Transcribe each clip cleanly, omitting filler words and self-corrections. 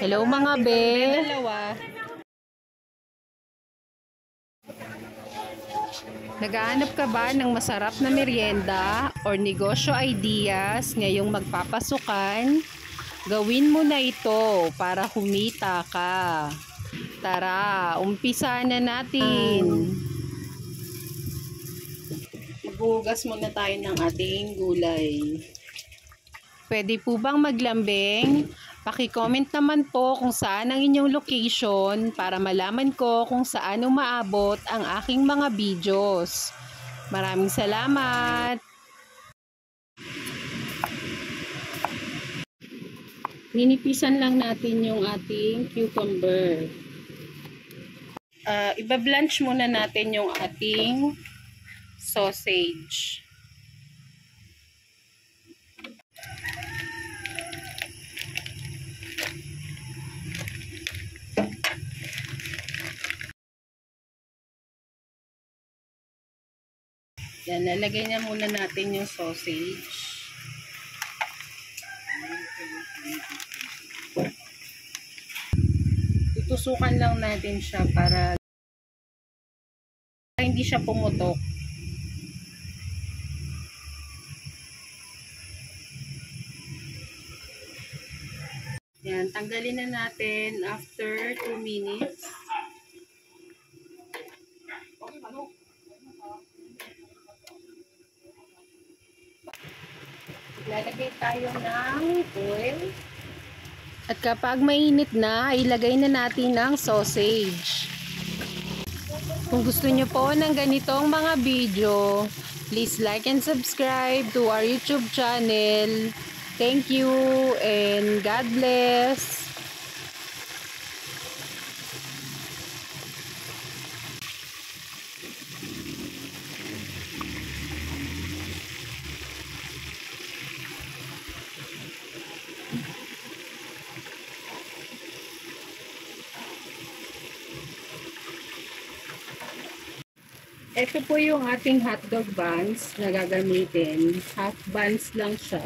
Hello mga be. Naghahanap ka ba ng masarap na merienda or negosyo ideas ngayong magpapasukan? Gawin mo na ito para humita ka. Tara, umpisa na natin. Ibuhugas muna tayo ng ating gulay. Pwede po bang maglambing? Paki-comment naman po kung saan ang inyong location para malaman ko kung saan umaabot ang aking mga videos. Maraming salamat! Ninipisan lang natin yung ating cucumber. Iba-blanch muna natin yung ating sausage. Yan, lalagay na muna natin yung sausage. Tutusukan lang natin siya para hindi siya pumutok. Yan, tanggalin na natin after 2 minutes. Lalagay tayo ng oil. At kapag mainit na, ilagay na natin ang sausage. Kung gusto nyo po ng ganitong mga video, please like and subscribe to our YouTube channel. Thank you and God bless. Ito po yung ating hotdog buns na gagamitin. Half buns lang siya.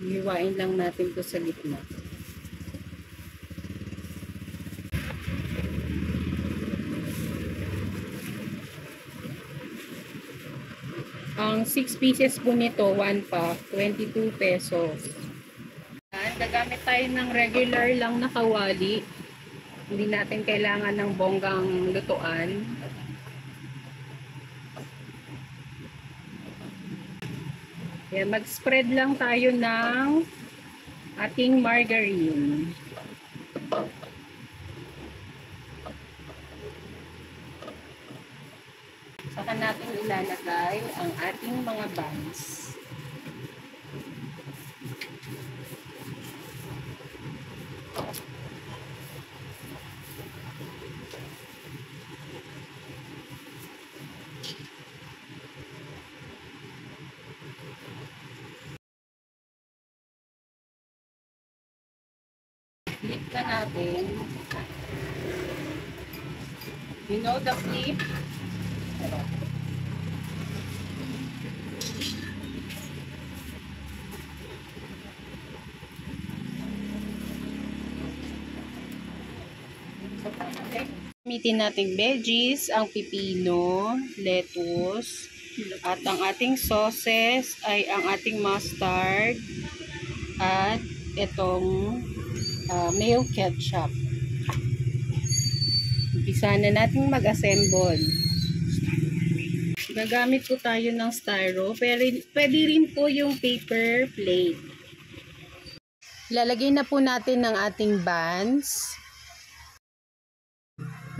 Hiwain lang natin to sa gitna. Ang 6 pieces po nito, 1 pack, 22 pesos. Gagamit tayo ng regular lang na kawali. Hindi natin kailangan ng bonggang lutuan. Kaya mag-spread lang tayo ng ating margarine. Saka natin ilalagay ang ating mga buns. Flip na natin. You know the flip? Gamitin nating veggies, ang pipino, lettuce, at ang ating sauces ay ang ating mustard at itong mayo ketchup. Umpisa na natin mag-assemble. Gagamit po tayo ng styro, pero pwede rin po yung paper plate. Lalagay na po natin ng ating buns.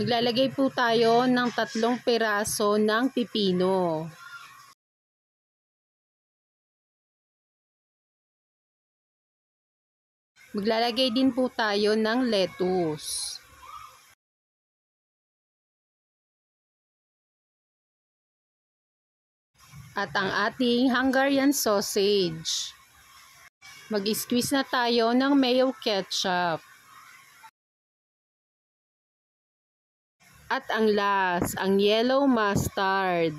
Maglalagay po tayo ng 3 piraso ng pipino. Maglalagay din po tayo ng lettuce. At ang ating Hungarian sausage. Mag-squeeze na tayo ng mayo ketchup. At ang last, ang yellow mustard.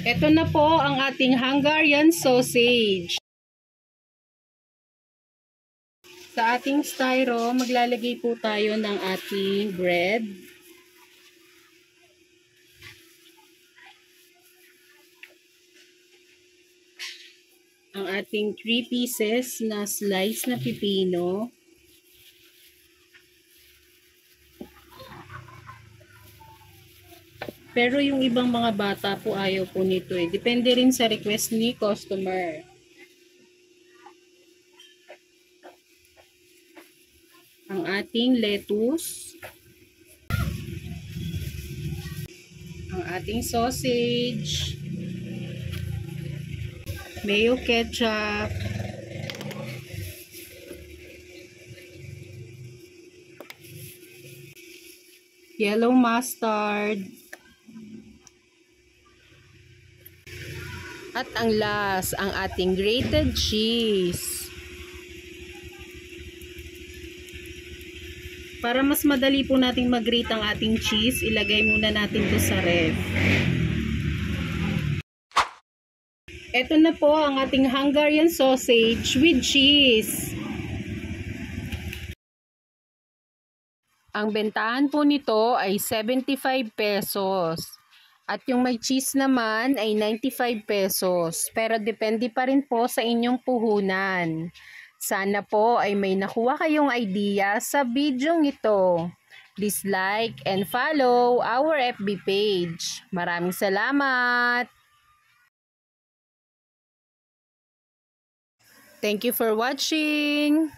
Ito na po ang ating Hungarian sausage. Sa ating styro, maglalagay po tayo ng ating bread. Ang ating 3 pieces na slice na pipino. Pero yung ibang mga bata po ayaw po nito eh. Depende rin sa request ni customer. Ang ating lettuce. Ang ating sausage. Mayo ketchup. Yellow mustard. At ang last, ang ating grated cheese. Para mas madali po nating mag-grate ang ating cheese, ilagay muna natin ito sa ref. Ito na po ang ating Hungarian sausage with cheese. Ang bentahan po nito ay 75 pesos. At yung may cheese naman ay 95 pesos. Pero depende pa rin po sa inyong puhunan. Sana po ay may nakuha kayong idea sa video ito. Please like and follow our FB page. Maraming salamat! Thank you for watching!